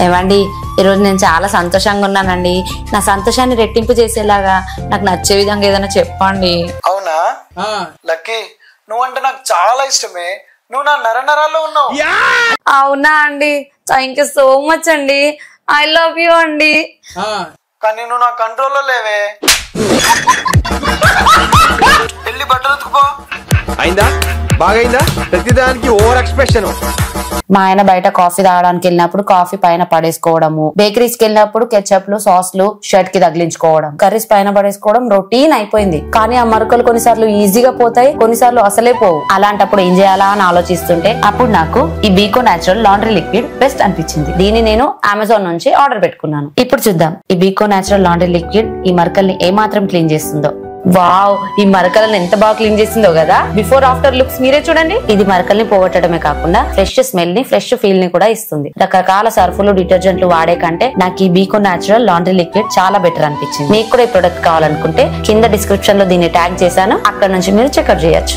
ఏమండి ఈరోజు నేను చాలా సంతోషంగా ఉన్నానండి. నా సంతోషాన్ని రెట్టింపు చేసేలాగా నాకు నచ్చే విధంగా ఏదైనా చెప్పండి. అవునా లక్కీ, నువ్వంటే నాకు చాలా ఇష్టమే. నువ్వు నా నరనరాల్లో ఉన్నావు. అవునా అండి, థ్యాంక్ యూ సో మచ్ అండి. ఐ లవ్ యూ అండి. కానీ నువ్వు నా కంట్రోల్లో లేవే. వెళ్ళి బట్టలు ఉతుకుపో. అయిందా? బాగైందా? ప్రతిదానికి ఓవర్ ఎక్స్ప్రెషన్. మా ఆయన బయట కాఫీ తాగడానికి వెళ్ళినప్పుడు కాఫీ పైన పడేసుకోవడము, బేకరీస్ కి వెళ్ళినప్పుడు కెచప్లు సాస్లు షర్ట్ కి తగిలించుకోవడం, కర్రీస్ పైన పడేసుకోవడం రొటీన్ అయిపోయింది. కానీ ఆ మరకలు కొన్నిసార్లు ఈజీగా పోతాయి, కొన్నిసార్లు అసలే పోవు. అలాంటప్పుడు ఏం చేయాలా అని ఆలోచిస్తుంటే అప్పుడు నాకు ఈ బీకో న్యాచురల్ లాండ్రీ లిక్విడ్ బెస్ట్ అనిపించింది. దీన్ని నేను అమెజాన్ నుంచి ఆర్డర్ పెట్టుకున్నాను. ఇప్పుడు చూద్దాం ఈ బీకో న్యాచురల్ లాండ్రీ లిక్విడ్ ఈ మరకల్ని ఏ మాత్రం క్లీన్ చేస్తుందో. వావ్, ఈ మరకలను ఎంత బాగా క్లీన్ చేసిందో కదా. బిఫోర్ ఆఫ్టర్ లుక్స్ మీరే చూడండి. ఇది మరకల్ని పోగొట్టడమే కాకుండా ఫ్రెష్ స్మెల్ ని, ఫ్రెష్ ఫీల్ ని కూడా ఇస్తుంది. రకరకాల సర్ఫులు, డిటర్జెంట్లు వాడే కంటే నాకు ఈ బీకో న్యాచురల్ లాండ్రీ లిక్విడ్ చాలా బెటర్ అనిపించింది. మీకు కూడా ఈ ప్రొడక్ట్ కావాలనుకుంటే కింద డిస్క్రిప్షన్ లో దీన్ని ట్యాగ్ చేశాను, అక్కడ నుంచి మీరు చెక్అవుట్ చేయొచ్చు.